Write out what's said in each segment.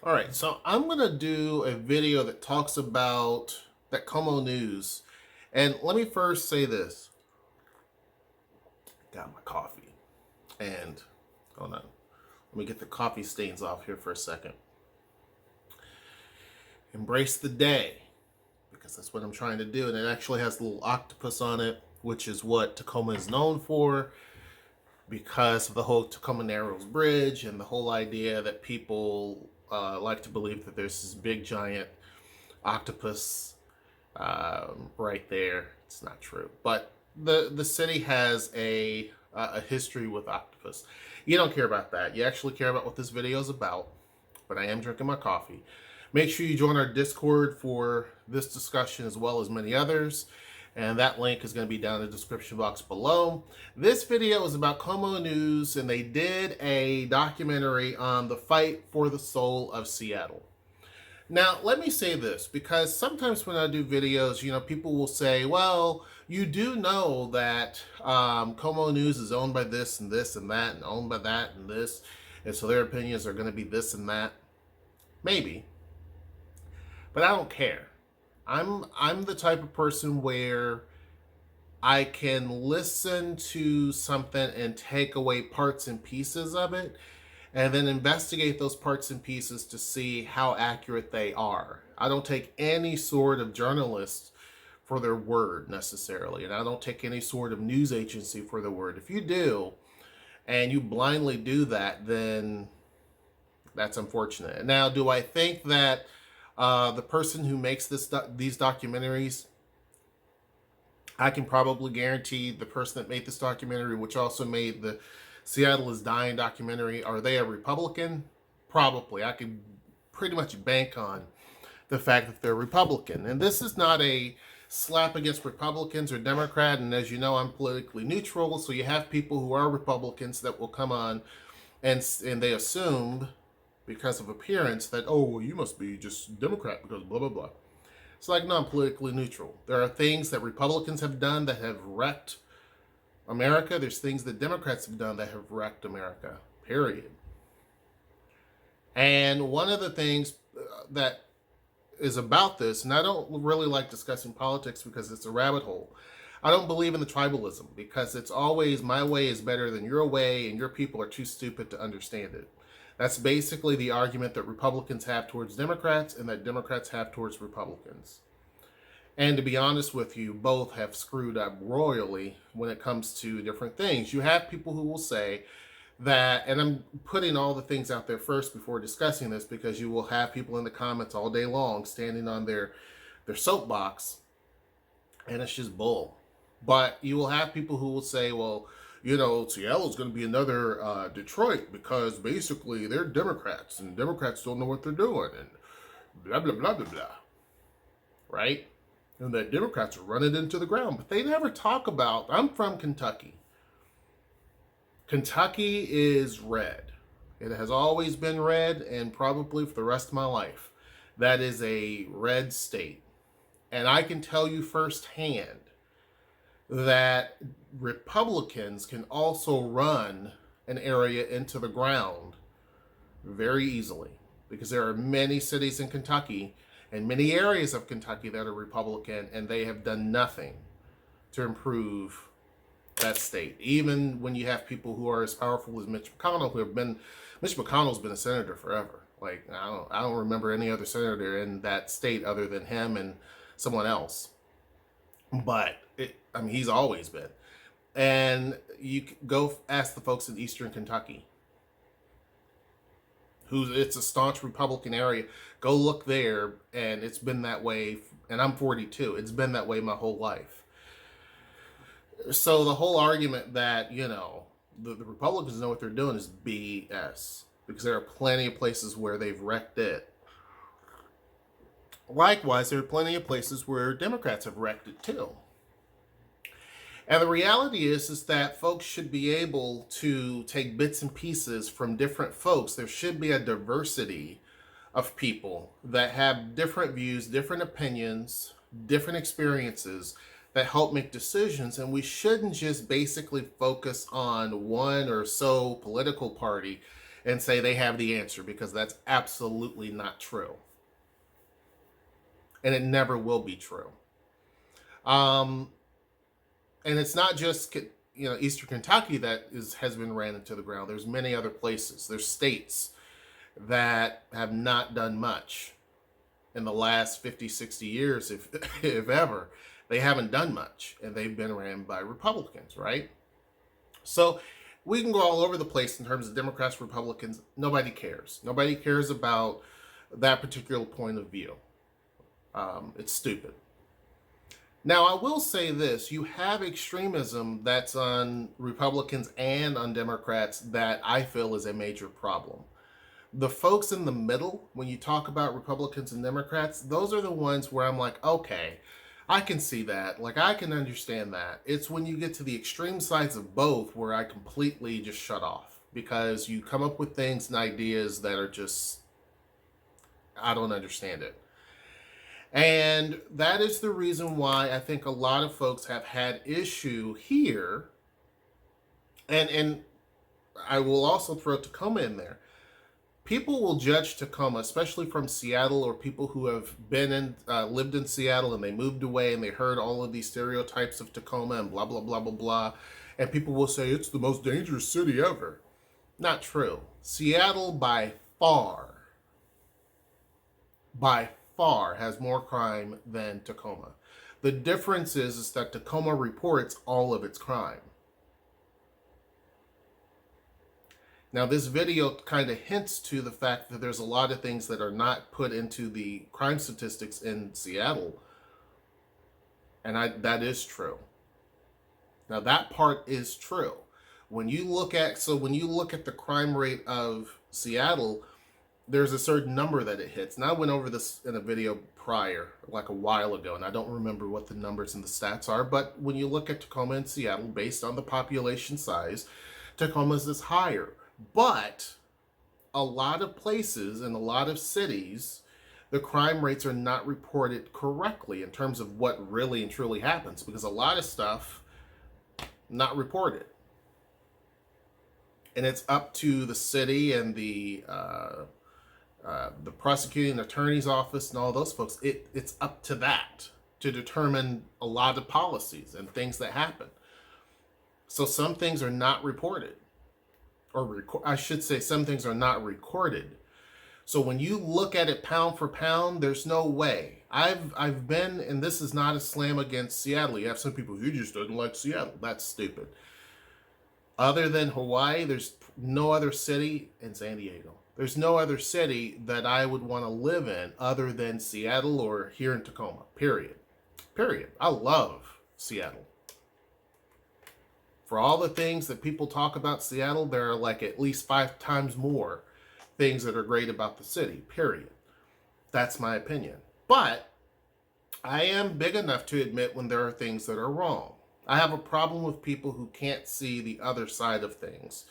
All right, so I'm going to do a video that talks about Tacoma news. And let me first say this. Got my coffee. And hold on. Let me get the coffee stains off here for a second. Embrace the day, because that's what I'm trying to do. And it actually has a little octopus on it, which is what Tacoma is known for, because of the whole Tacoma Narrows Bridge and the whole idea that people like to believe that there's this big giant octopus right there. It's not true, but the city has a history with octopus. You don't care about that. You actually care about what this video is about. But I am drinking my coffee. Make sure you join our Discord for this discussion as well as many others. And that link is going to be down in the description box below. This video is about Como News, and they did a documentary on the fight for the soul of Seattle. Now, let me say this, because sometimes when I do videos, people will say, well, you do know that Como News is owned by this and this and that, and owned by that and this, and so their opinions are going to be this and that. Maybe. But I don't care. I'm the type of person where I can listen to something and take away parts and pieces of it, and then investigate those parts and pieces to see how accurate they are. I don't take any sort of journalist for their word necessarily, and I don't take any sort of news agency for their word. If you do, and you blindly do that, then that's unfortunate. Now, do I think that the person who makes these documentaries, I can probably guarantee the person that made this documentary, which also made the Seattle is Dying documentary, are they a Republican? Probably. I could pretty much bank on the fact that they're Republican. And this is not a slap against Republicans or Democrat. And as you know, I'm politically neutral. So you have people who are Republicans that will come on and they assume, because of appearance, that, oh, well, you must be just Democrat because blah, blah, blah. It's like, no, I'm politically neutral. There are things that Republicans have done that have wrecked America. There's things that Democrats have done that have wrecked America, period. And one of the things that is about this, and I don't really like discussing politics because it's a rabbit hole. I don't believe in the tribalism because it's always my way is better than your way and your people are too stupid to understand it. That's basically the argument that Republicans have towards Democrats and that Democrats have towards Republicans. And to be honest with you, both have screwed up royally when it comes to different things. You have people who will say that, and I'm putting all the things out there first before discussing this, because you will have people in the comments all day long standing on their soapbox, and it's just bull. But you will have people who will say, well, Seattle's going to be another Detroit because basically they're Democrats and Democrats don't know what they're doing and blah, blah, blah, blah, blah. Right? And that Democrats are running into the ground. But they never talk about, I'm from Kentucky. Kentucky is red. It has always been red, and probably for the rest of my life. That is a red state. And I can tell you firsthand that Republicans can also run an area into the ground very easily, because there are many cities in Kentucky and many areas of Kentucky that are Republican, and they have done nothing to improve that state. Even when you have people who are as powerful as Mitch McConnell, Mitch McConnell's been a senator forever. Like, I don't remember any other senator in that state other than him and someone else. But he's always been. And you go ask the folks in Eastern Kentucky, it's a staunch Republican area. Go look there, and it's been that way. And I'm 42. It's been that way my whole life. So the whole argument that the Republicans know what they're doing is BS, because there are plenty of places where they've wrecked it. Likewise, there are plenty of places where Democrats have wrecked it too. And the reality is that folks should be able to take bits and pieces from different folks. There should be a diversity of people that have different views, different opinions, different experiences that help make decisions. And we shouldn't just basically focus on one or so political party and say they have the answer, because that's absolutely not true. And it never will be true. And it's not just Eastern Kentucky that has been ran into the ground. There's many other places. There's states that have not done much in the last 50, 60 years, if ever. They haven't done much, and they've been ran by Republicans, right? So we can go all over the place in terms of Democrats, Republicans. Nobody cares. Nobody cares about that particular point of view. It's stupid. Now, I will say this. You have extremism that's on Republicans and on Democrats that I feel is a major problem. The folks in the middle, when you talk about Republicans and Democrats, those are the ones where I'm like, okay, I can see that. Like, I can understand that. It's when you get to the extreme sides of both where I completely just shut off, because you come up with things and ideas that are just, I don't understand it. And that is the reason why I think a lot of folks have had issue here. And I will also throw Tacoma in there. People will judge Tacoma, especially from Seattle, or people who have lived in Seattle and they moved away and they heard all of these stereotypes of Tacoma and blah, blah, blah, blah, blah. And people will say it's the most dangerous city ever. Not true. Seattle by far has more crime than Tacoma. The difference is that Tacoma reports all of its crime. Now, this video kind of hints to the fact that there's a lot of things that are not put into the crime statistics in Seattle. And that is true. Now, that part is true. When you look at the crime rate of Seattle, there's a certain number that it hits. And I went over this in a video prior, like a while ago, and I don't remember what the numbers and the stats are. But when you look at Tacoma and Seattle, based on the population size, Tacoma's is higher. But a lot of places and a lot of cities, the crime rates are not reported correctly in terms of what really and truly happens, because a lot of stuff not reported. And it's up to the city and the prosecuting attorney's office and all those folks. It's up to that to determine a lot of policies and things that happen. So some things are not reported. Or I should say some things are not recorded. So when you look at it pound for pound, there's no way. I've been, and this is not a slam against Seattle. You have some people who just don't like Seattle. That's stupid. Other than Hawaii, there's no other city, in San Diego. There's no other city that I would want to live in other than Seattle or here in Tacoma. Period. I love Seattle. For all the things that people talk about Seattle, there are like at least 5 times more things that are great about the city, period. That's my opinion. But I am big enough to admit when there are things that are wrong. I have a problem with people who can't see the other side of things.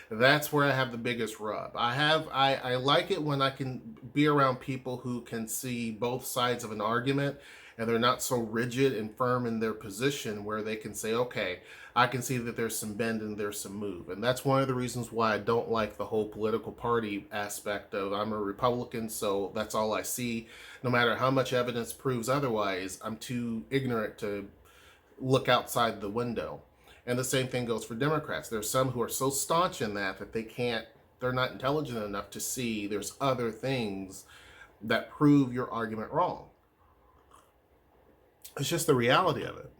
That's where I have the biggest rub. I like it when I can be around people who can see both sides of an argument, and they're not so rigid and firm in their position, where they can say, okay, I can see that there's some bend and there's some move. And that's one of the reasons why I don't like the whole political party aspect of, I'm a Republican, so that's all I see. No matter how much evidence proves otherwise, I'm too ignorant to look outside the window. And the same thing goes for Democrats. There's some who are so staunch in that they're not intelligent enough to see there's other things that prove your argument wrong. It's just the reality of it.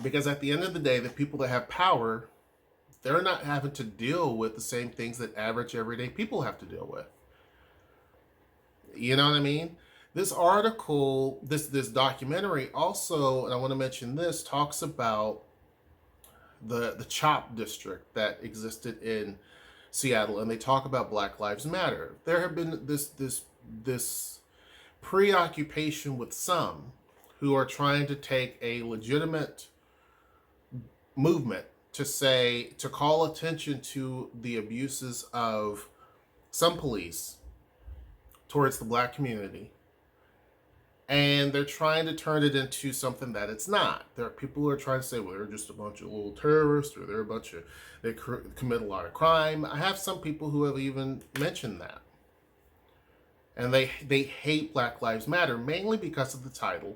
Because at the end of the day, the people that have power, they're not having to deal with the same things that average everyday people have to deal with. You know what I mean? This article, this documentary also, and I want to mention this, talks about the CHOP district that existed in Seattle, and they talk about Black Lives Matter. There have been this preoccupation with some who are trying to take a legitimate movement to call attention to the abuses of some police towards the Black community, And they're trying to turn it into something that it's not. There are people who are trying to say, well, they're just a bunch of little terrorists, or they're a bunch of, they commit a lot of crime. I have some people who have even mentioned that. And they hate Black Lives Matter, mainly because of the title.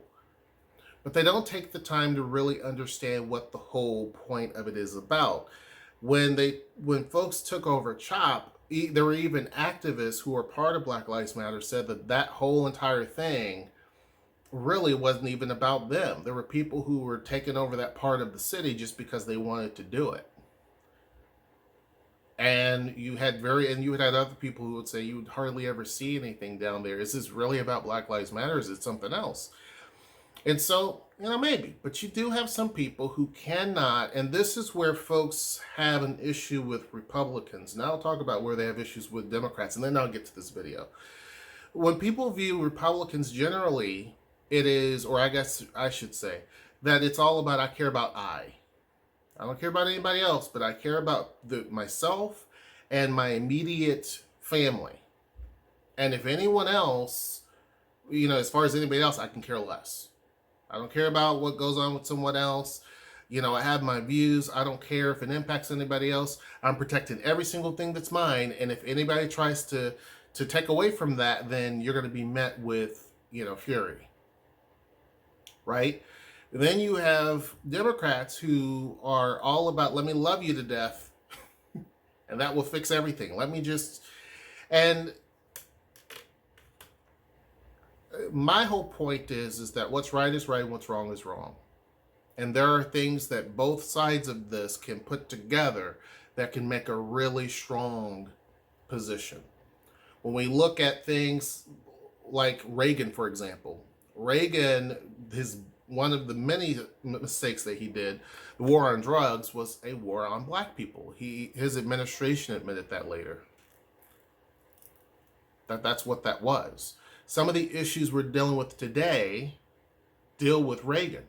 But they don't take the time to really understand what the whole point of it is about. When folks took over CHOP, there were even activists who were part of Black Lives Matter said that whole entire thing really wasn't even about them. There were people who were taking over that part of the city just because they wanted to do it. And you had other people who would say you would hardly ever see anything down there. Is this really about Black Lives Matter? Or is it something else? And so, maybe. But you do have some people who cannot, and this is where folks have an issue with Republicans. Now I'll talk about where they have issues with Democrats, and then I'll get to this video. When people view Republicans generally, it is, or I guess I should say, that it's all about I care about I. I don't care about anybody else, but I care about myself and my immediate family. And if anyone else, as far as anybody else, I can care less. I don't care about what goes on with someone else. I have my views. I don't care if it impacts anybody else. I'm protecting every single thing that's mine. And if anybody tries to take away from that, then you're going to be met with, fury. Right? Then you have Democrats who are all about, let me love you to death, and that will fix everything. And my whole point is that what's right is right and what's wrong is wrong. And there are things that both sides of this can put together that can make a really strong position. When we look at things like Reagan, for example, one of the many mistakes that he did, the war on drugs, was a war on black people. His administration admitted that later. That's what that was. Some of the issues we're dealing with today deal with Reagan.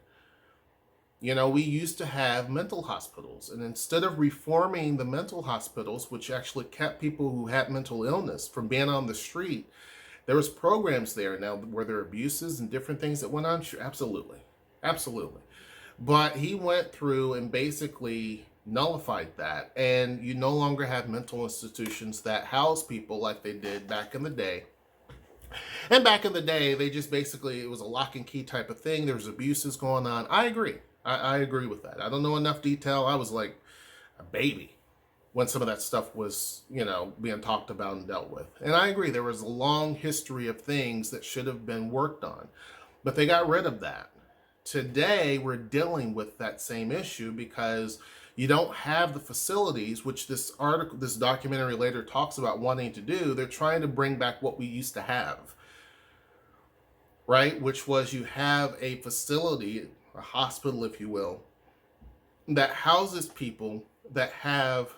We used to have mental hospitals, and instead of reforming the mental hospitals, which actually kept people who had mental illness from being on the street, there was programs there. Now, were there abuses and different things that went on? Sure, absolutely. But he went through and basically nullified that, and you no longer have mental institutions that house people like they did back in the day. And back in the day, they just basically, it was a lock and key type of thing. There was abuses going on. I agree. I agree with that. I don't know enough detail. I was like a baby when some of that stuff was, being talked about and dealt with. And I agree, there was a long history of things that should have been worked on, but they got rid of that. Today, we're dealing with that same issue because you don't have the facilities, which this documentary later talks about wanting to do. They're trying to bring back what we used to have, right? Which was you have a facility, a hospital, if you will, that houses people that have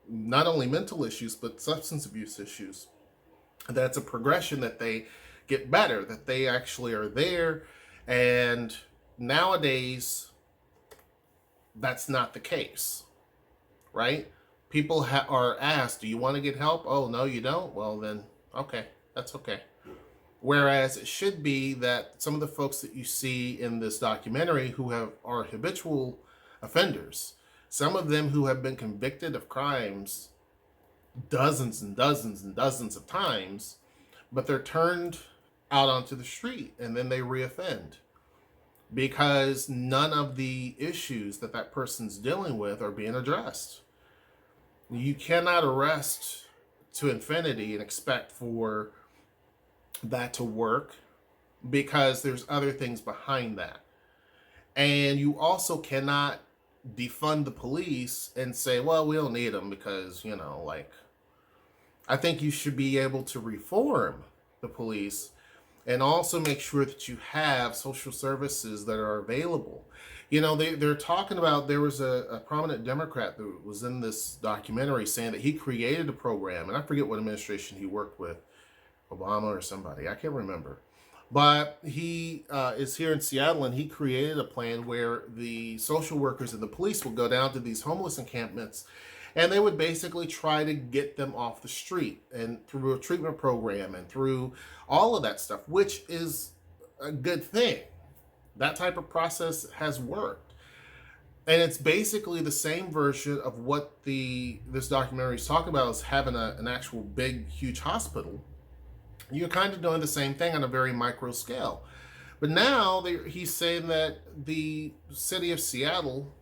not only mental issues, but substance abuse issues. That's a progression that they get better, that they actually are there. And nowadays, that's not the case, right? People are asked, do you want to get help? Oh, no, you don't? Well, then, okay, that's okay. Whereas it should be that some of the folks that you see in this documentary who are habitual offenders, some of them who have been convicted of crimes dozens and dozens and dozens of times, but they're turned out onto the street and then they reoffend because none of the issues that person's dealing with are being addressed. You cannot arrest to infinity and expect for that to work because there's other things behind that. And you also cannot defund the police and say, well, we don't need them because, I think you should be able to reform the police and also make sure that you have social services that are available. They're talking about, there was a prominent Democrat that was in this documentary saying that he created a program, and I forget what administration he worked with, Obama or somebody, I can't remember. But he is here in Seattle, and he created a plan where the social workers and the police would go down to these homeless encampments, and they would basically try to get them off the street, and through a treatment program and through all of that stuff, which is a good thing. That type of process has worked. And it's basically the same version of what this documentary is talking about, is having an actual big, huge hospital. You're kind of doing the same thing on a very micro scale. But now he's saying that the city of Seattle,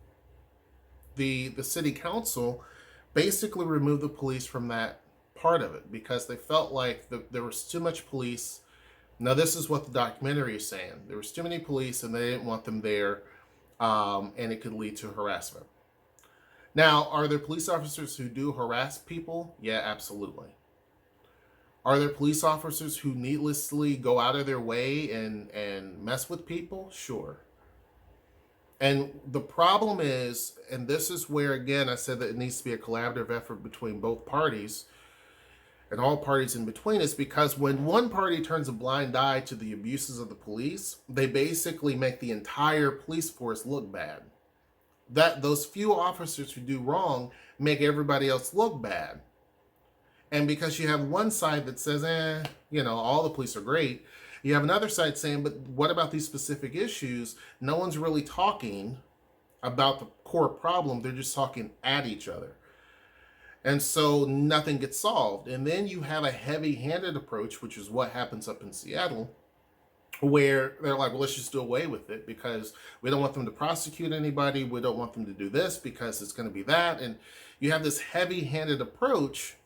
the city council, basically removed the police from that part of it because they felt like there was too much police. Now, this is what the documentary is saying. There was too many police and they didn't want them there, and it could lead to harassment. Now, are there police officers who do harass people? Yeah, absolutely. Are there police officers who needlessly go out of their way and mess with people? Sure. And the problem is, and this is where, again, I said that it needs to be a collaborative effort between both parties and all parties in between, is because when one party turns a blind eye to the abuses of the police, they basically make the entire police force look bad. That those few officers who do wrong make everybody else look bad. And because you have one side that says, all the police are great, you have another side saying, but what about these specific issues? No one's really talking about the core problem. They're just talking at each other. And so nothing gets solved. And then you have a heavy-handed approach, which is what happens up in Seattle, where they're like, well, let's just do away with it because we don't want them to prosecute anybody. We don't want them to do this because it's going to be that. And you have this heavy-handed approach,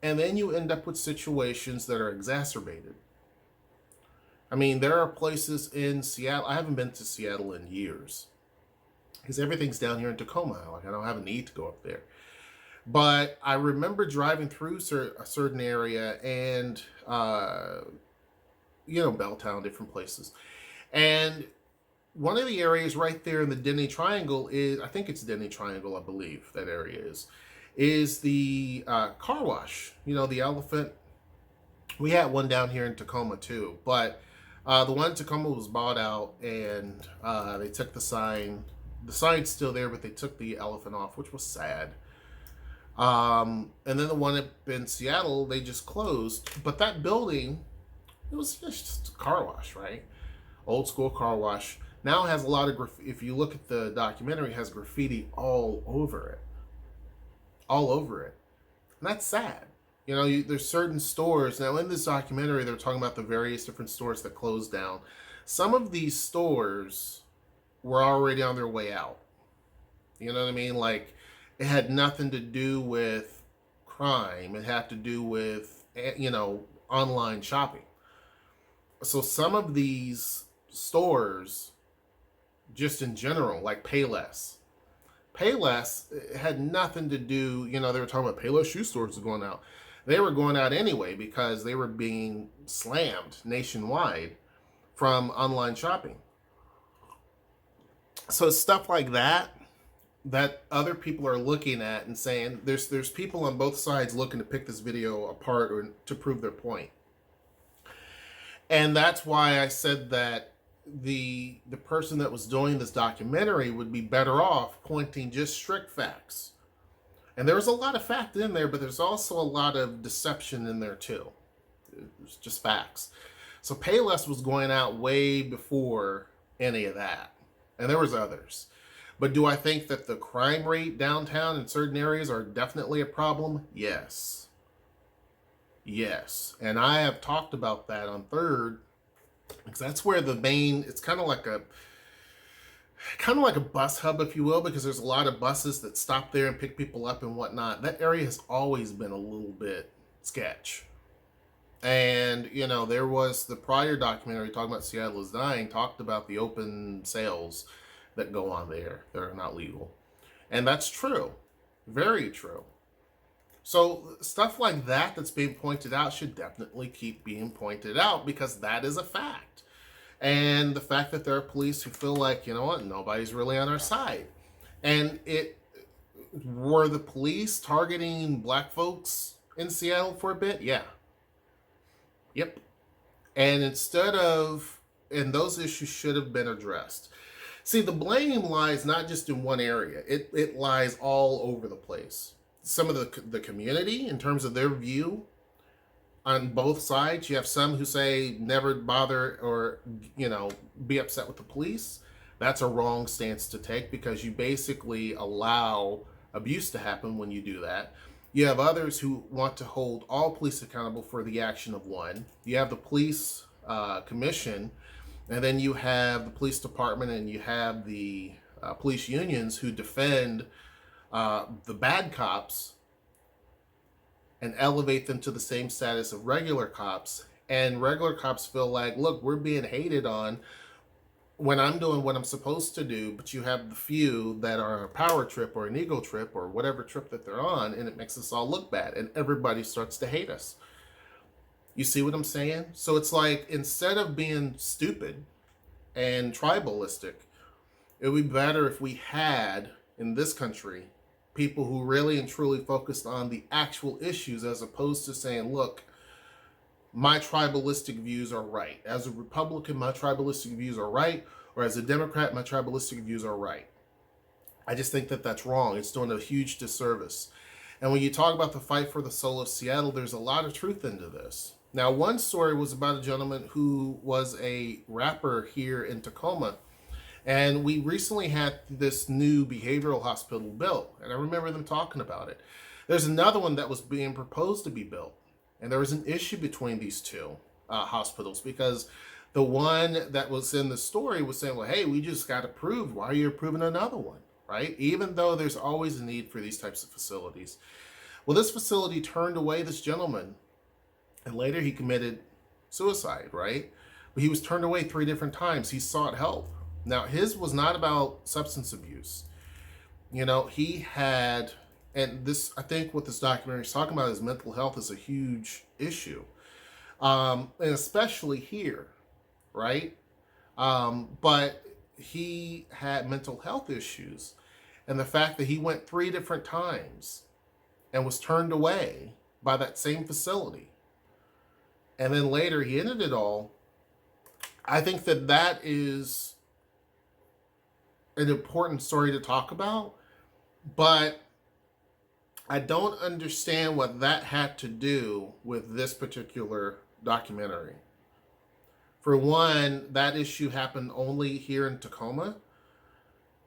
and then you end up with situations that are exacerbated. I mean, there are places in Seattle. I haven't been to Seattle in years because everything's down here in Tacoma. Like, I don't have a need to go up there. But I remember driving through a certain area and, Belltown, different places. And one of the areas right there in the Denny Triangle I think it's Denny Triangle, I believe that area is the car wash. The Elephant. We had one down here in Tacoma too, but the one in Tacoma was bought out, and they took the sign. The sign's still there, but they took the Elephant off, which was sad. And then the one up in Seattle, they just closed. But that building, it was just a car wash, right? Old school car wash. Now it has a lot of if you look at the documentary, it has graffiti all over it. All over it. And that's sad. There's certain stores. Now, in this documentary, they're talking about the various different stores that closed down. Some of these stores were already on their way out. You know what I mean? Like, it had nothing to do with crime. It had to do with, online shopping. So some of these stores, just in general, like Payless, it had nothing to do, they were talking about Payless shoe stores going out. They were going out anyway because they were being slammed nationwide from online shopping. So stuff like that other people are looking at and saying, there's people on both sides looking to pick this video apart or to prove their point. And that's why I said that the person that was doing this documentary would be better off pointing just strict facts. And there's a lot of fact in there, but there's also a lot of deception in there too. It's just facts. So Payless was going out way before any of that. And there was others. But do I think that the crime rate downtown in certain areas are definitely a problem? Yes. Yes. And I have talked about that on Third, because that's where it's kind of like a bus hub, if you will, because there's a lot of buses that stop there and pick people up and whatnot. That area has always been a little bit sketch. And, there was the prior documentary talking about Seattle is Dying, talked about the open sales that go on there that are not legal. And that's true. Very true. So stuff like that that's being pointed out should definitely keep being pointed out, because that is a fact. And the fact that there are police who feel like, nobody's really on our side. And were the police targeting black folks in Seattle for a bit? Yeah. Yep. And and those issues should have been addressed. See, the blame lies not just in one area. It lies all over the place. Some of the community, in terms of their view on both sides. You have some who say never bother or, be upset with the police. That's a wrong stance to take because you basically allow abuse to happen when you do that. You have others who want to hold all police accountable for the action of one. You have the police commission, and then you have the police department, and you have the police unions who defend the bad cops and elevate them to the same status of regular cops. And regular cops feel like, look, we're being hated on when I'm doing what I'm supposed to do, but you have the few that are a power trip or an ego trip or whatever trip that they're on, and it makes us all look bad, and everybody starts to hate us. You see what I'm saying? So it's like, instead of being stupid and tribalistic, it would be better if we had, in this country, people who really and truly focused on the actual issues as opposed to saying, look, my tribalistic views are right. As a Republican, my tribalistic views are right. Or as a Democrat, my tribalistic views are right. I just think that that's wrong. It's doing a huge disservice. And when you talk about the fight for the soul of Seattle, there's a lot of truth into this. Now, one story was about a gentleman who was a rapper here in Tacoma. And we recently had this new behavioral hospital built. And I remember them talking about it. There's another one that was being proposed to be built. And there was an issue between these two hospitals because the one that was in the story was saying, well, hey, we just got approved. Why are you approving another one? Right? Even though there's always a need for these types of facilities. Well, this facility turned away this gentleman, and later he committed suicide, right? But he was turned away 3 different times. He sought help. Now, his was not about substance abuse. He had... And this, I think what this documentary is talking about is mental health is a huge issue. And especially here, right? But he had mental health issues. And the fact that he went 3 different times and was turned away by that same facility. And then later he ended it all. I think that that is an important story to talk about. But I don't understand what that had to do with this particular documentary. For one, that issue happened only here in Tacoma.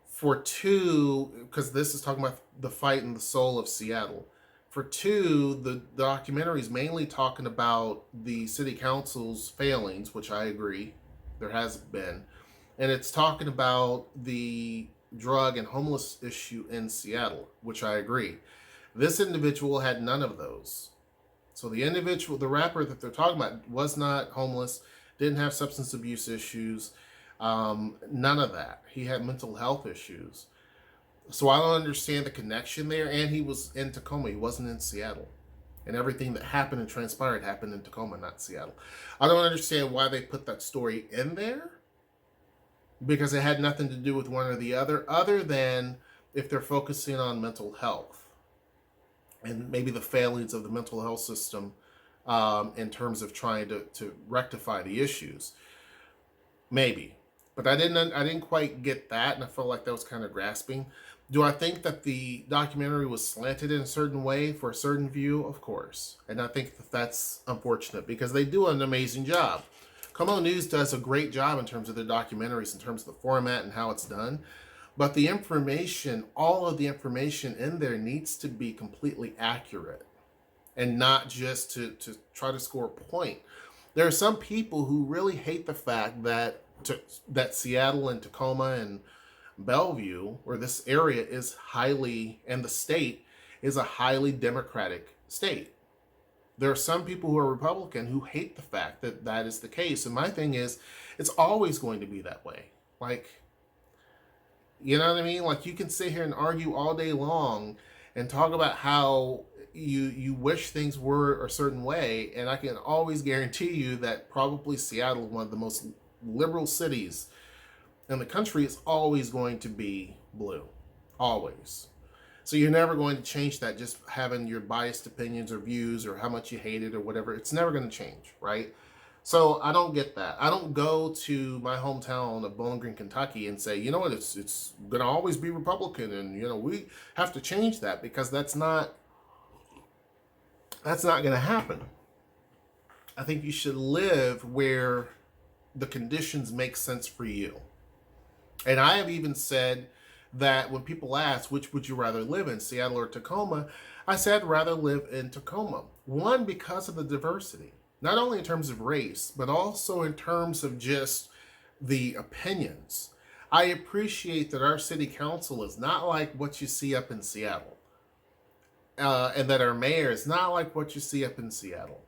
For 2, because this is talking about the fight in the soul of Seattle. For 2, the documentary is mainly talking about the city council's failings, which I agree, there has been. And it's talking about the drug and homeless issue in Seattle, which I agree. This individual had none of those. So the rapper that they're talking about was not homeless, didn't have substance abuse issues, none of that. He had mental health issues. So I don't understand the connection there. And he was in Tacoma. He wasn't in Seattle. And everything that happened and transpired happened in Tacoma, not Seattle. I don't understand why they put that story in there, because it had nothing to do with one or the other than if they're focusing on mental health. And maybe the failings of the mental health system in terms of trying to rectify the issues. Maybe. But I didn't quite get that, and I felt like that was kind of grasping. Do I think that the documentary was slanted in a certain way for a certain view? Of course. And I think that that's unfortunate because they do an amazing job. Como News does a great job in terms of their documentaries, in terms of the format and how it's done. But the information, all of the information in there needs to be completely accurate and not just to try to score a point. There are some people who really hate the fact that Seattle and Tacoma and Bellevue, or this area is highly, and the state is a highly Democratic state. There are some people who are Republican who hate the fact that that is the case. And my thing is, it's always going to be that way. Like, you know what I mean? Like, you can sit here and argue all day long and talk about how you wish things were a certain way. And I can always guarantee you that probably Seattle, one of the most liberal cities in the country, is always going to be blue. Always. So you're never going to change that just having your biased opinions or views or how much you hate it or whatever. It's never going to change, right? So I don't get that. I don't go to my hometown of Bowling Green, Kentucky and say, you know what, it's going to always be Republican and, you know, we have to change that, because that's not going to happen. I think you should live where the conditions make sense for you. And I have even said that when people ask, which would you rather live in, Seattle or Tacoma? I said, I'd rather live in Tacoma. One, because of the diversity, not only in terms of race, but also in terms of just the opinions. I appreciate that our city council is not like what you see up in Seattle, and that our mayor is not like what you see up in Seattle.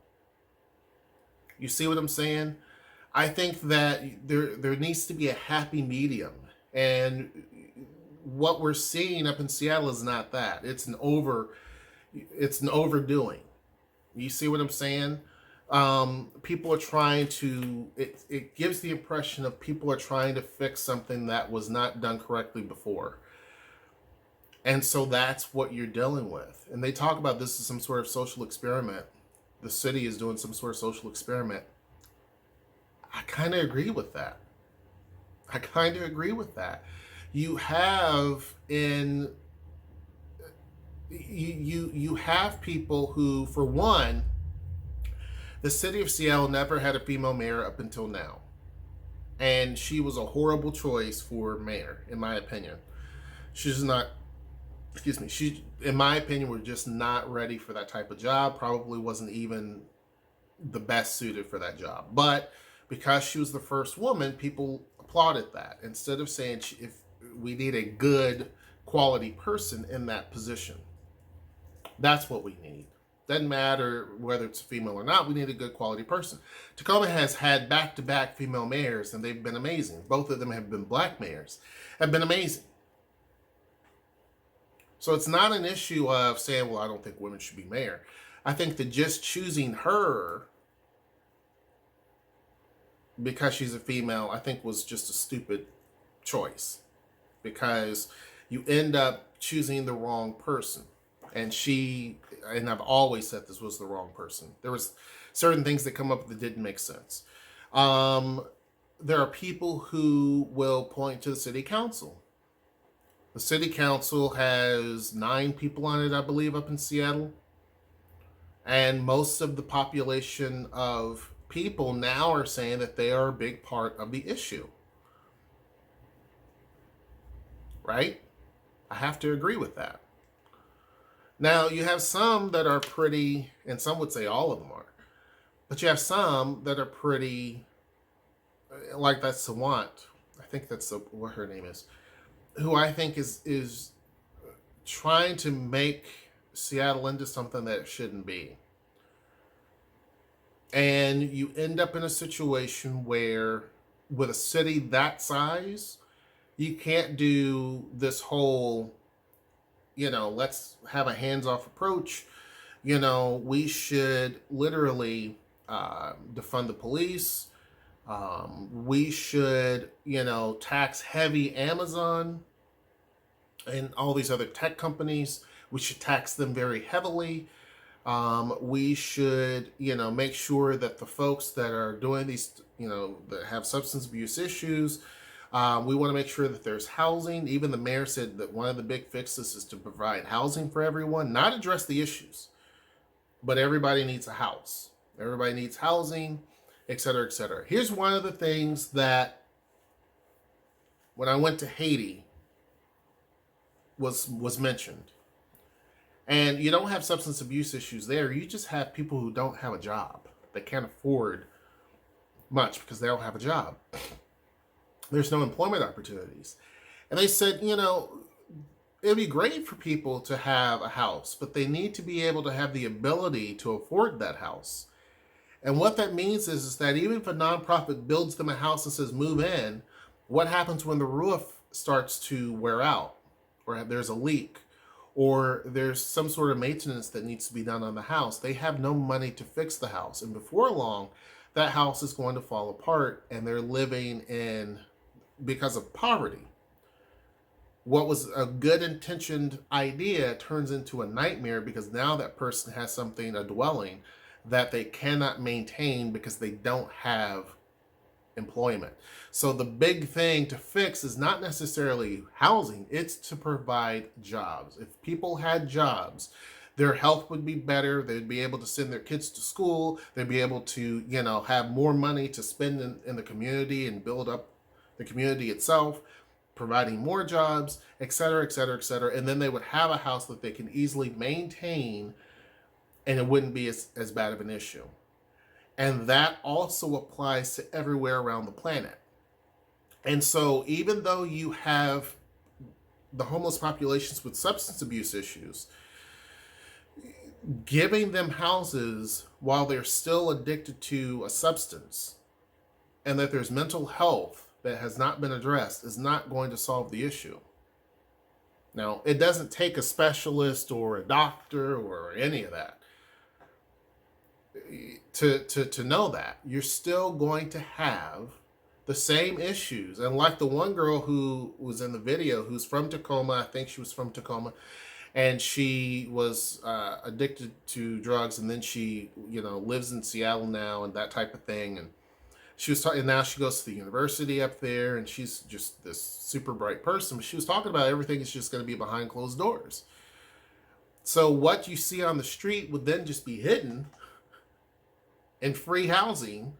You see what I'm saying? I think that there needs to be a happy medium, and what we're seeing up in Seattle is not that. It's an overdoing. You see what I'm saying? People are trying to. It gives the impression of people are trying to fix something that was not done correctly before, and so that's what you're dealing with. And they talk about this as some sort of social experiment. The city is doing some sort of social experiment. I kind of agree with that. You have you have people who, for one, the city of Seattle never had a female mayor up until now, and she was a horrible choice for mayor, in my opinion. She's not. Excuse me. She, in my opinion, were just not ready for that type of job. Probably wasn't even the best suited for that job, but because she was the first woman, people applauded that instead of saying if we need a good quality person in that position. That's what we need. Doesn't matter whether it's a female or not, we need a good quality person. Tacoma has had back-to-back female mayors, and they've been amazing. Both of them have been black mayors, have been amazing. So it's not an issue of saying, well, I don't think women should be mayor. I think that just choosing her because she's a female, I think was just a stupid choice, because you end up choosing the wrong person. And I've always said this was the wrong person. There was certain things that come up that didn't make sense. There are people who will point to the city council. The city council has 9 people on it, I believe, up in Seattle. And most of the population of people now are saying that they are a big part of the issue. Right? I have to agree with that. Now, you have some that are pretty, and some would say all of them are, but you have some that are pretty, like that Sawant, I think that's what her name is, who I think is trying to make Seattle into something that it shouldn't be. And you end up in a situation where, with a city that size, you can't do this whole, let's have a hands-off approach. We should literally defund the police. We should, tax heavy Amazon and all these other tech companies. We should tax them very heavily. We should, make sure that the folks that are doing these, that have substance abuse issues, we want to make sure that there's housing. Even the mayor said that one of the big fixes is to provide housing for everyone, not address the issues, but everybody needs a house. Everybody needs housing, et cetera, et cetera. Here's one of the things that, when I went to Haiti, was mentioned. And you don't have substance abuse issues there. You just have people who don't have a job. They can't afford much because they don't have a job. There's no employment opportunities. And they said, it'd be great for people to have a house, but they need to be able to have the ability to afford that house. And what that means is that even if a nonprofit builds them a house and says, move in, what happens when the roof starts to wear out, or there's a leak, or there's some sort of maintenance that needs to be done on the house? They have no money to fix the house. And before long, that house is going to fall apart, and they're living because of poverty. What was a good intentioned idea turns into a nightmare, because now that person has a dwelling that they cannot maintain because they don't have employment. So the big thing to fix is not necessarily housing, it's to provide jobs. If people had jobs, Their health would be better. They'd be able to send their kids to school. They'd be able to, have more money to spend in the community and build up the community itself, providing more jobs, et cetera, et cetera, et cetera. And then they would have a house that they can easily maintain, and it wouldn't be as bad of an issue. And that also applies to everywhere around the planet. And so even though you have the homeless populations with substance abuse issues, giving them houses while they're still addicted to a substance and that there's mental health that has not been addressed is not going to solve the issue. Now, it doesn't take a specialist or a doctor or any of that to know that. You're still going to have the same issues. And like the one girl who was in the video, who's from Tacoma, I think she was from Tacoma, and she was addicted to drugs, and then she, lives in Seattle now and that type of thing. And she was talking, now she goes to the university up there, and she's just this super bright person. But she was talking about everything is just going to be behind closed doors. So what you see on the street would then just be hidden in free housing,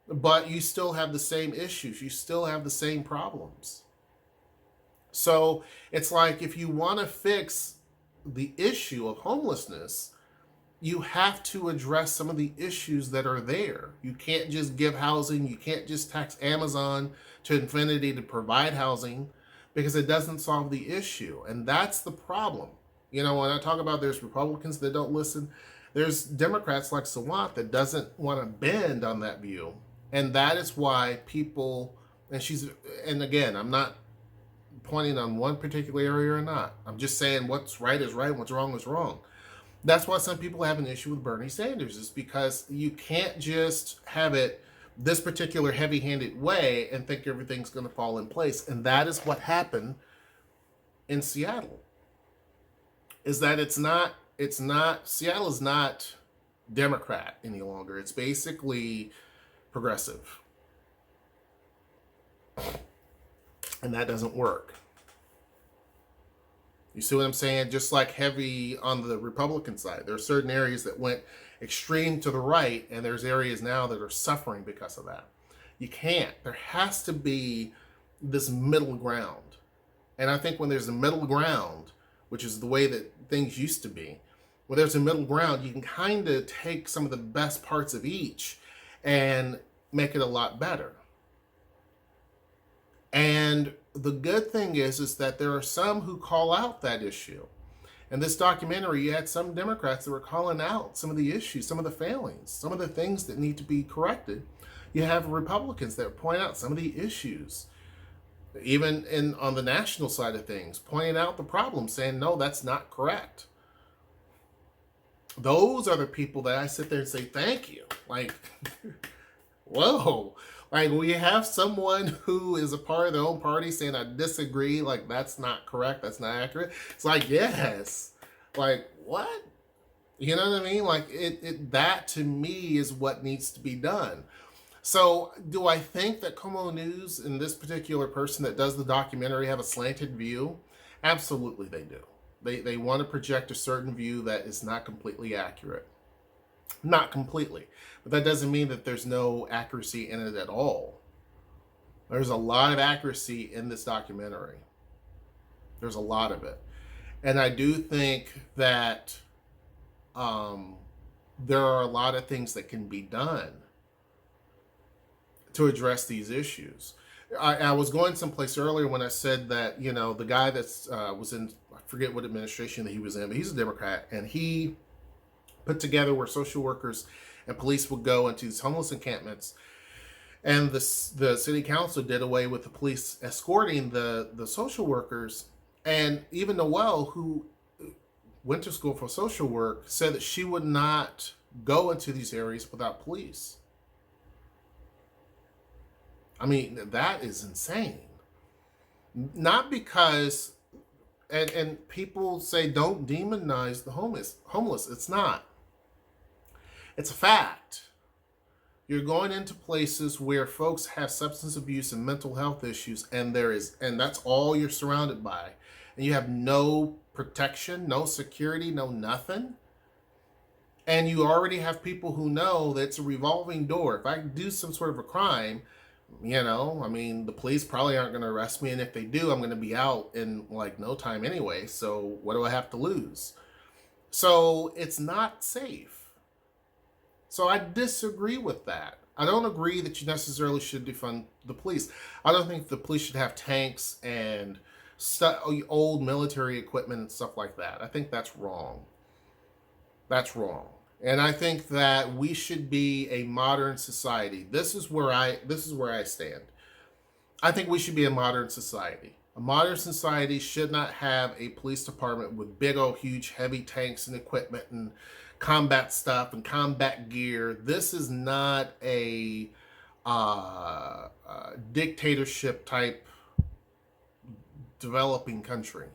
but you still have the same issues. You still have the same problems. So it's like, if you want to fix the issue of homelessness, you have to address some of the issues that are there. You can't just give housing. You can't just tax Amazon to infinity to provide housing, because it doesn't solve the issue. And that's the problem. When I talk about there's Republicans that don't listen, there's Democrats like Sawant that doesn't want to bend on that view. And that is why people, and again, I'm not pointing on one particular area or not. I'm just saying what's right is right, what's wrong is wrong. That's why some people have an issue with Bernie Sanders, is because you can't just have it this particular heavy-handed way and think everything's going to fall in place. And that is what happened in Seattle. Is that Seattle is not Democrat any longer. It's basically progressive. And that doesn't work. You see what I'm saying? Just like heavy on the Republican side. There are certain areas that went extreme to the right, and there's areas now that are suffering because of that. You can't. There has to be this middle ground. And I think when there's a middle ground, which is the way that things used to be, when there's a middle ground, you can kind of take some of the best parts of each and make it a lot better. And the good thing is that there are some who call out that issue. In this documentary, you had some Democrats that were calling out some of the issues, some of the failings, some of the things that need to be corrected. You have Republicans that point out some of the issues, even on the national side of things, pointing out the problems, saying, no, that's not correct. Those are the people that I sit there and say, thank you. Like, whoa. Like, we have someone who is a part of their own party saying, I disagree, like, that's not correct, that's not accurate. It's like, yes. Like, what? You know what I mean? Like, that to me is what needs to be done. So, do I think that Como News and this particular person that does the documentary have a slanted view? Absolutely they do. They want to project a certain view that is not completely accurate. Not completely. But that doesn't mean that there's no accuracy in it at all. There's a lot of accuracy in this documentary. There's a lot of it. And I do think that there are a lot of things that can be done to address these issues. I was going someplace earlier when I said that, the guy that's was in, I forget what administration that he was in, but he's a Democrat, and he put together where social workers and police would go into these homeless encampments, and the city council did away with the police escorting the social workers. And even Noelle, who went to school for social work, said that she would not go into these areas without police. I mean, that is insane. Not because, and people say don't demonize the homeless. It's not. It's a fact. You're going into places where folks have substance abuse and mental health issues, and that's all you're surrounded by. and you have no protection, no security, no nothing, and you already have people who know that it's a revolving door. If I do some sort of a crime, I mean, the police probably aren't going to arrest me, and if they do, I'm going to be out in like no time anyway, so what do I have to lose? So it's not safe. So I disagree with that. I don't agree that you necessarily should defund the police. I don't think the police should have tanks and old military equipment and stuff like that. I think that's wrong. That's wrong. And I think that we should be a modern society. This is where I stand. I think we should be a modern society. A modern society should not have a police department with big old huge heavy tanks and equipment and combat stuff and combat gear. This is not a dictatorship type developing country.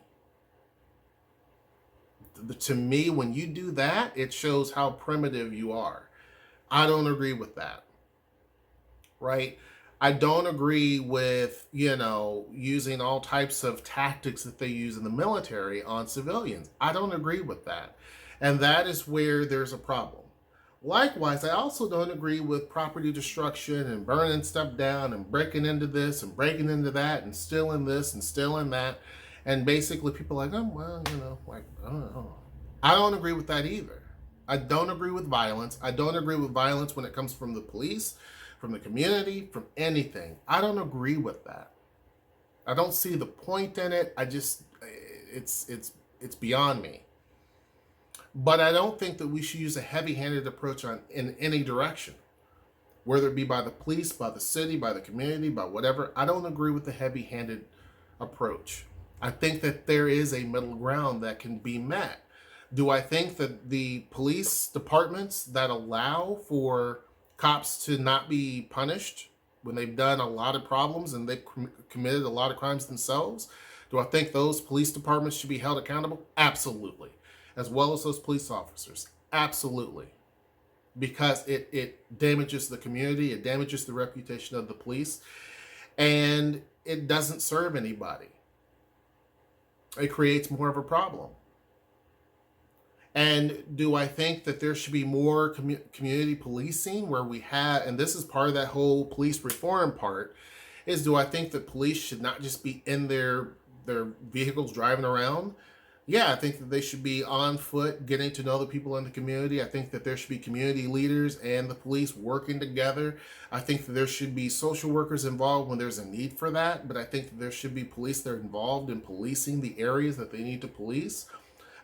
To me, when you do that, it shows how primitive you are. I don't agree with that. Right? I don't agree with, using all types of tactics that they use in the military on civilians. I don't agree with that. And that is where there's a problem. Likewise, I also don't agree with property destruction and burning stuff down and breaking into this and breaking into that and stealing this and stealing that. And basically people are like, oh, well, I don't know. I don't agree with that either. I don't agree with violence. I don't agree with violence when it comes from the police, from the community, from anything. I don't agree with that. I don't see the point in it. It's beyond me. But I don't think that we should use a heavy-handed approach in any direction, whether it be by the police, by the city, by the community, by whatever. I don't agree with the heavy-handed approach. I think that there is a middle ground that can be met. Do I think that the police departments that allow for cops to not be punished when they've done a lot of problems and they've committed a lot of crimes themselves, do I think those police departments should be held accountable? Absolutely. As well as those police officers. Absolutely. Because it damages the community, it damages the reputation of the police, and it doesn't serve anybody. It creates more of a problem. And do I think that there should be more community policing where we have, and this is part of that whole police reform part, is do I think that police should not just be in their vehicles driving around? Yeah, I think that they should be on foot, getting to know the people in the community. I think that there should be community leaders and the police working together. I think that there should be social workers involved when there's a need for that, but I think that there should be police that are involved in policing the areas that they need to police.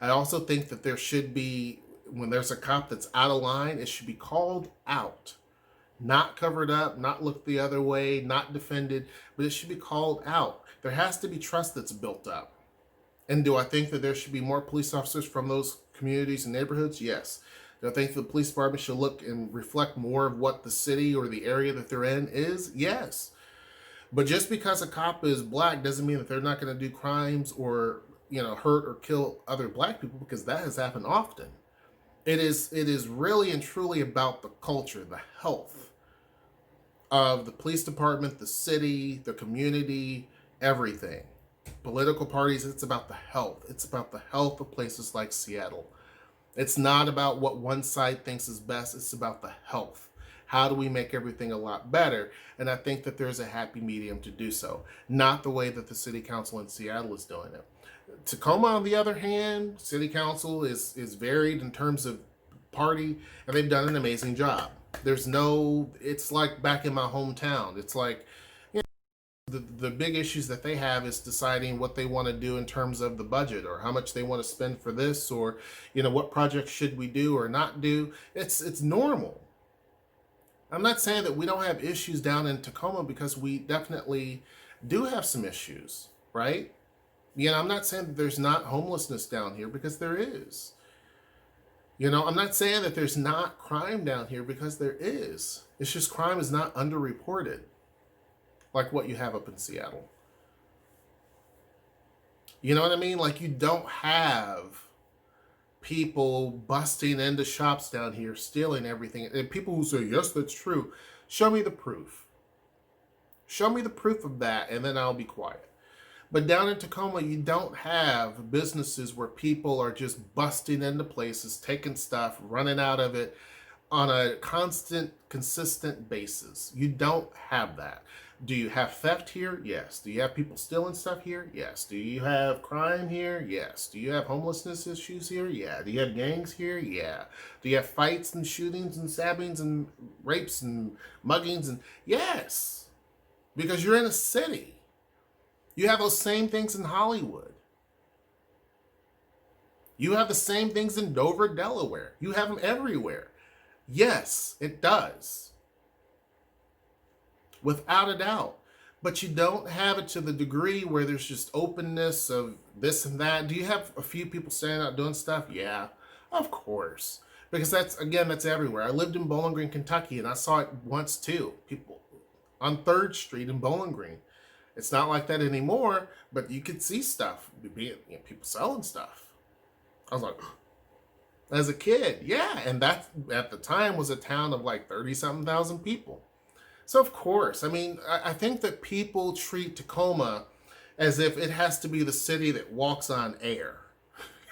I also think that there should be, when there's a cop that's out of line, it should be called out. Not covered up, not looked the other way, not defended, but it should be called out. There has to be trust that's built up. And do I think that there should be more police officers from those communities and neighborhoods? Yes. Do I think the police department should look and reflect more of what the city or the area that they're in is? Yes. But just because a cop is black doesn't mean that they're not going to do crimes or hurt or kill other black people, because that has happened often. It is really and truly about the culture, the health of the police department, the city, the community, everything. Political parties, it's about the health. It's about the health of places like Seattle. It's not about what one side thinks is best. It's about the health. How do we make everything a lot better? And I think that there's a happy medium to do so. Not the way that the city council in Seattle is doing it. Tacoma, on the other hand, city council is varied in terms of party, and they've done an amazing job. It's like back in my hometown. It's like, the big issues that they have is deciding what they want to do in terms of the budget, or how much they want to spend for this, or what projects should we do or not do. It's normal. I'm not saying that we don't have issues down in Tacoma, because we definitely do have some issues, right? I'm not saying that there's not homelessness down here, because there is. I'm not saying that there's not crime down here, because there is. It's just crime is not underreported like what you have up in Seattle. You know what I mean? Like, you don't have people busting into shops down here, stealing everything. And people who say, yes, that's true. Show me the proof. Show me the proof of that, and then I'll be quiet. But down in Tacoma, you don't have businesses where people are just busting into places, taking stuff, running out of it on a constant, consistent basis. You don't have that. Do you have theft here? Yes. Do you have people stealing stuff here? Yes. Do you have crime here? Yes. Do you have homelessness issues here? Yeah. Do you have gangs here? Yeah. Do you have fights and shootings and stabbings and rapes and muggings? And yes, because you're in a city. You have those same things in Hollywood. You have the same things in Dover, Delaware. You have them everywhere. Yes, it does. Without a doubt. But you don't have it to the degree where there's just openness of this and that. Do you have a few people standing out doing stuff? Yeah, of course. Because that's everywhere. I lived in Bowling Green, Kentucky, and I saw it once too. People on 3rd Street in Bowling Green. It's not like that anymore, but you could see stuff, people selling stuff. I was like, as a kid, yeah. And that at the time was a town of like 30-something thousand people. So of course, I mean, I think that people treat Tacoma as if it has to be the city that walks on air.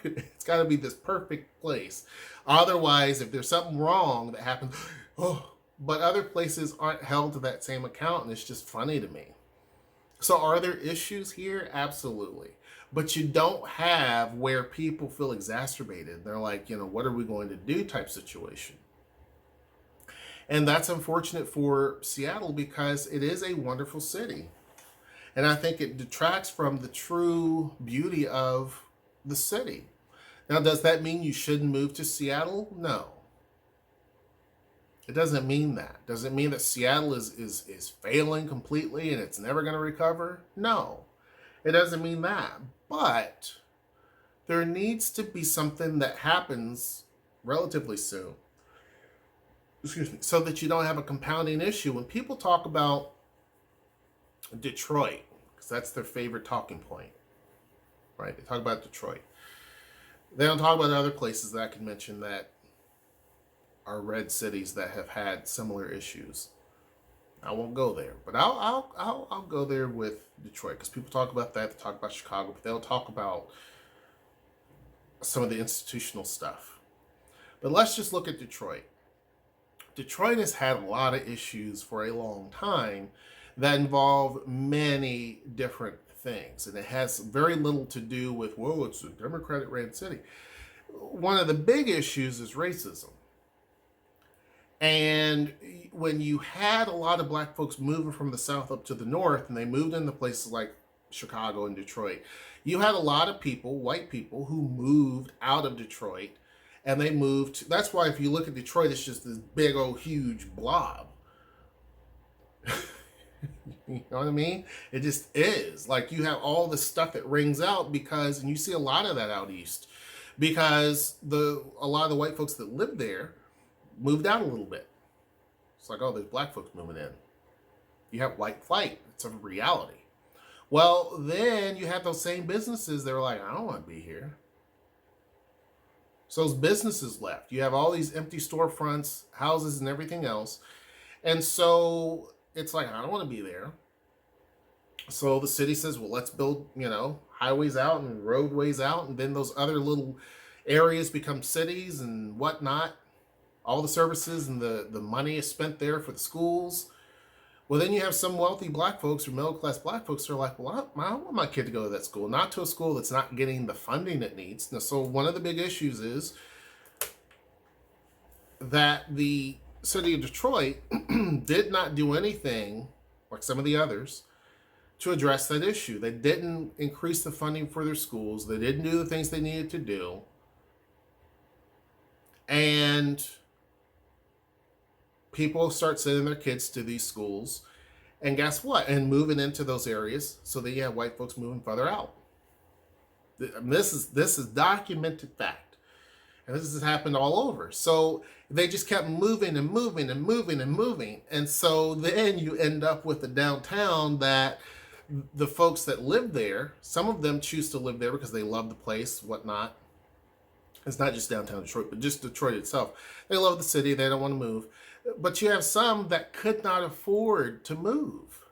It's got to be this perfect place. Otherwise, if there's something wrong that happens, but other places aren't held to that same account, and it's just funny to me. So are there issues here? Absolutely. But you don't have where people feel exacerbated. They're like, what are we going to do type situation. And that's unfortunate for Seattle because it is a wonderful city. And I think it detracts from the true beauty of the city. Now, does that mean you shouldn't move to Seattle? No. It doesn't mean that. Does it mean that Seattle is failing completely and it's never going to recover? No. It doesn't mean that. But there needs to be something that happens relatively soon. So that you don't have a compounding issue. When people talk about Detroit, because that's their favorite talking point, right? They talk about Detroit. They don't talk about other places that I can mention that are red cities that have had similar issues. I won't go there, but I'll go there with Detroit because people talk about that. They talk about Chicago, but they'll talk about some of the institutional stuff. But let's just look at Detroit. Detroit has had a lot of issues for a long time that involve many different things, and it has very little to do with, it's a Democratic-ran city. One of the big issues is racism. And when you had a lot of black folks moving from the South up to the North, and they moved into places like Chicago and Detroit, you had a lot of people, white people, who moved out of Detroit, and they moved. That's why if you look at Detroit, it's just this big old huge blob. You know what I mean? It just is. Like, you have all this stuff that rings out because, and you see a lot of that out east, because a lot of the white folks that lived there moved out a little bit. It's like, there's black folks moving in. You have white flight. It's a reality. Well, then you have those same businesses that are like, I don't want to be here. So those businesses left. You have all these empty storefronts, houses, and everything else. And so it's like, I don't want to be there. So the city says, well, let's build, highways out and roadways out. And then those other little areas become cities and whatnot. All the services and the money is spent there for the schools. Well, then you have some wealthy black folks or middle-class black folks who are like, well, I don't want my kid to go to that school. Not to a school that's not getting the funding it needs. Now, so one of the big issues is that the city of Detroit did not do anything, like some of the others, to address that issue. They didn't increase the funding for their schools. They didn't do the things they needed to do. And people start sending their kids to these schools, and guess what? And moving into those areas, so that you have white folks moving further out. This is documented fact, and this has happened all over. So they just kept moving and moving and moving and moving, and so then you end up with the downtown that the folks that live there, some of them choose to live there because they love the place, whatnot. It's not just downtown Detroit, but just Detroit itself. They love the city. They don't want to move. But you have some that could not afford to move.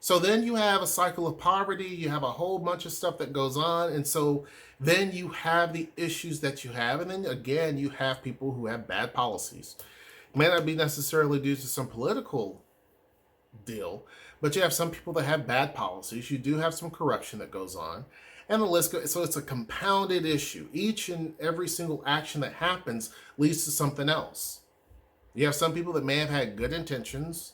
So then you have a cycle of poverty, you have a whole bunch of stuff that goes on. And so then you have the issues that you have. And then again, you have people who have bad policies. It may not be necessarily due to some political deal, but you have some people that have bad policies. You do have some corruption that goes on. And the list goes, so it's a compounded issue. Each and every single action that happens leads to something else. You have some people that may have had good intentions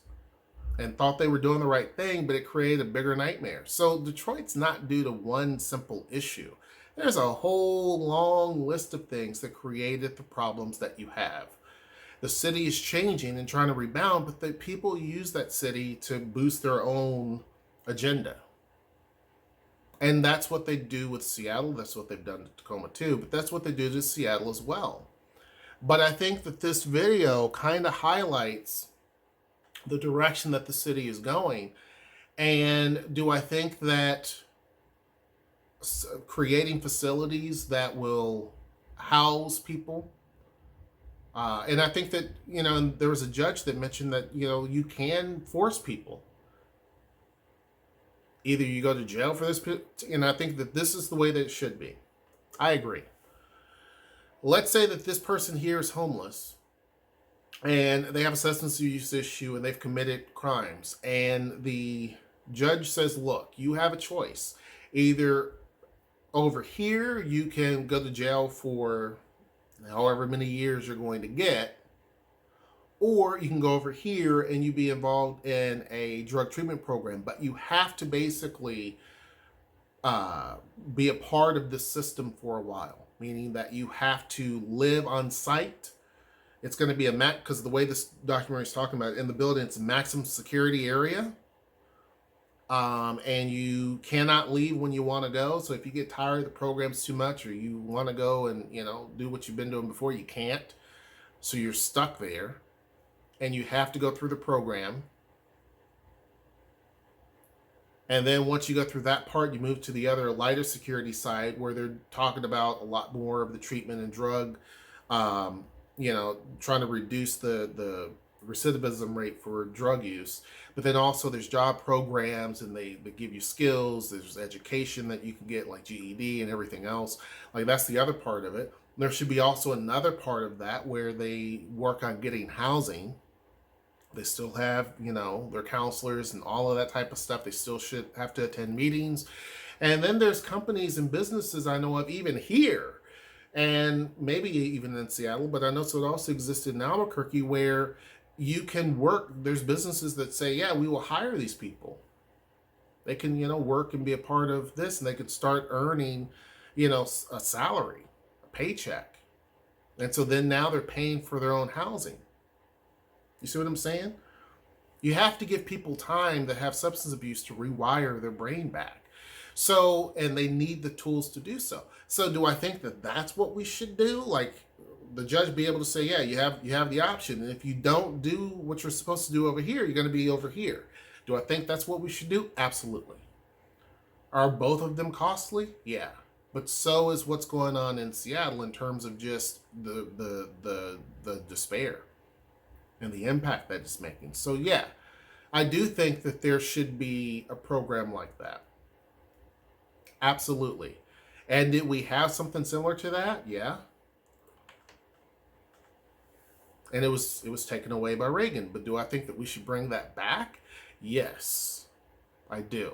and thought they were doing the right thing, but it created a bigger nightmare. So Detroit's not due to one simple issue. There's a whole long list of things that created the problems that you have. The city is changing and trying to rebound, but the people use that city to boost their own agenda. And that's what they do with Seattle. That's what they've done to Tacoma too, but that's what they do to Seattle as well. But I think that this video kind of highlights the direction that the city is going. And do I think that creating facilities that will house people, and I think that, there was a judge that mentioned that, you can force people. Either you go to jail for this, and I think that this is the way that it should be. I agree. Let's say that this person here is homeless and they have a substance use issue and they've committed crimes. And the judge says, look, you have a choice. Either over here, you can go to jail for however many years you're going to get, or you can go over here and you be involved in a drug treatment program. But you have to basically be a part of the system for a while, meaning that you have to live on site. It's going to be because the way this documentary is talking about it, in the building, it's a maximum security area. And you cannot leave when you want to go. So if you get tired, the program's too much, or you want to go and, do what you've been doing before, you can't. So you're stuck there. And you have to go through the program. And then once you go through that part, you move to the other lighter security side where they're talking about a lot more of the treatment and drug, trying to reduce the recidivism rate for drug use. But then also there's job programs and they give you skills. There's education that you can get, like GED and everything else. Like, that's the other part of it. There should be also another part of that where they work on getting housing. They still have, their counselors and all of that type of stuff. They still should have to attend meetings. And then there's companies and businesses I know of, even here, and maybe even in Seattle, but I know so it also existed in Albuquerque, where you can work. There's businesses that say, yeah, we will hire these people. They can, work and be a part of this, and they could start earning, a salary, a paycheck. And so then now they're paying for their own housing. You see what I'm saying? You have to give people time that have substance abuse to rewire their brain back. So, and they need the tools to do so. So do I think that that's what we should do? Like, the judge be able to say, yeah, you have the option. And if you don't do what you're supposed to do over here, you're going to be over here. Do I think that's what we should do? Absolutely. Are both of them costly? Yeah. But so is what's going on in Seattle in terms of just the despair and the impact that it's making. So yeah, I do think that there should be a program like that. Absolutely. And did we have something similar to that? Yeah. And it was taken away by Reagan. But do I think that we should bring that back? Yes, I do.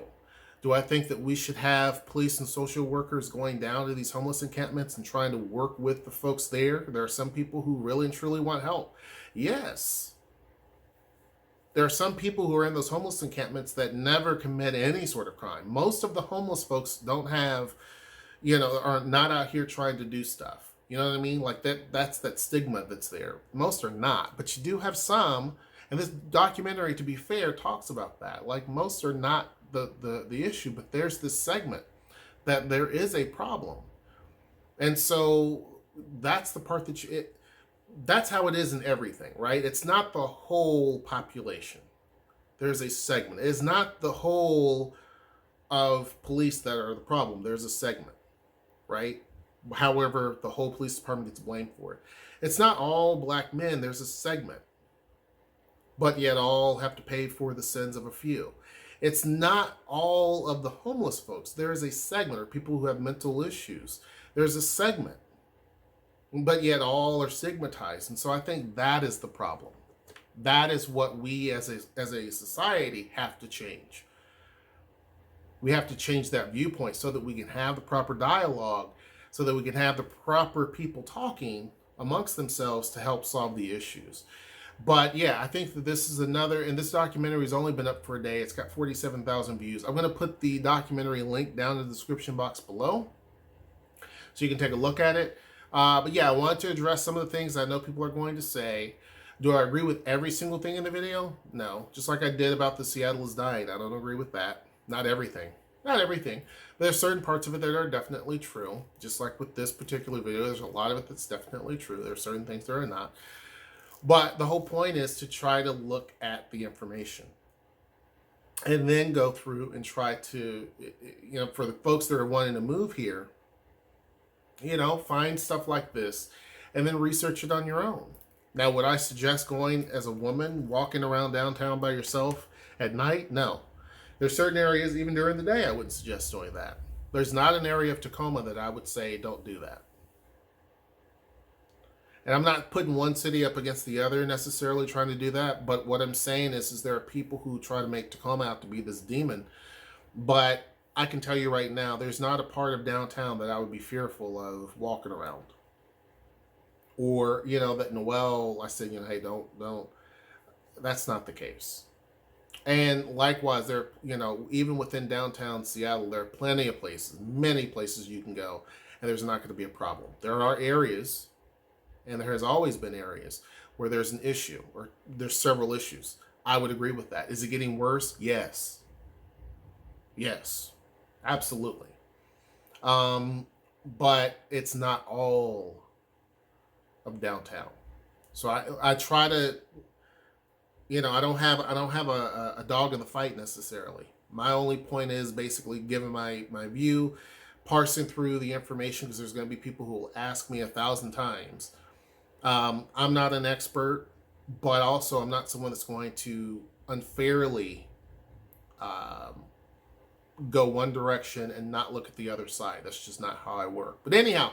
Do I think that we should have police and social workers going down to these homeless encampments and trying to work with the folks there? There are some people who really and truly want help. Yes. There are some people who are in those homeless encampments that never commit any sort of crime. Most of the homeless folks don't have, are not out here trying to do stuff. You know what I mean? Like that's that stigma that's there. Most are not, but you do have some, and this documentary, to be fair, talks about that. Like, most are not the issue, but there's this segment that there is a problem. And so that's the part that that's how it is in everything, right? It's not the whole population. There's a segment. It's not the whole of police that are the problem. There's a segment, right? However, the whole police department gets blamed for it. It's not all black men. There's a segment. But yet all have to pay for the sins of a few. It's not all of the homeless folks. There is a segment, or people who have mental issues. There's a segment, but yet all are stigmatized. And so I think that is the problem. That is what we as a society have to change. We have to change that viewpoint so that we can have the proper dialogue, so that we can have the proper people talking amongst themselves to help solve the issues. But yeah, I think that this is another, and this documentary has only been up for a day. It's got 47,000 views. I'm going to put the documentary link down in the description box below so you can take a look at it. But yeah, I wanted to address some of the things I know people are going to say. Do I agree with every single thing in the video? No. Just like I did about the Seattle is dying. I don't agree with that. Not everything. Not everything. But there's certain parts of it that are definitely true. Just like with this particular video, there's a lot of it that's definitely true. There are certain things that are not. But the whole point is to try to look at the information and then go through and try to, for the folks that are wanting to move here, find stuff like this and then research it on your own. Now, would I suggest going as a woman, walking around downtown by yourself at night? No. There's certain areas, even during the day, I wouldn't suggest doing that. There's not an area of Tacoma that I would say don't do that. And I'm not putting one city up against the other necessarily trying to do that. But what I'm saying is there are people who try to make Tacoma out to be this demon. But I can tell you right now, there's not a part of downtown that I would be fearful of walking around. Or, that Noel, I said, hey, don't. That's not the case. And likewise, there, even within downtown Seattle, there are plenty of places, many places you can go, and there's not going to be a problem. There are areas, and there has always been areas where there's an issue, or there's several issues. I would agree with that. Is it getting worse? Yes. Yes, absolutely. But it's not all of downtown. So I try to, I don't have a dog in the fight necessarily. My only point is basically giving my view, parsing through the information, because there's going to be people who will ask me 1,000 times. I'm not an expert, but also I'm not someone that's going to unfairly go one direction and not look at the other side. That's just not how I work. But anyhow,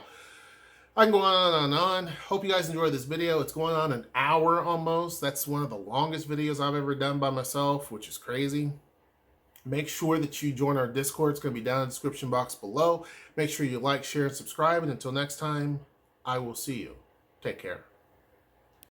I can go on and on. Hope you guys enjoyed this video. It's going on an hour almost. That's one of the longest videos I've ever done by myself, which is crazy. Make sure that you join our Discord. It's going to be down in the description box below. Make sure you like, share, and subscribe. And until next time, I will see you. Take care.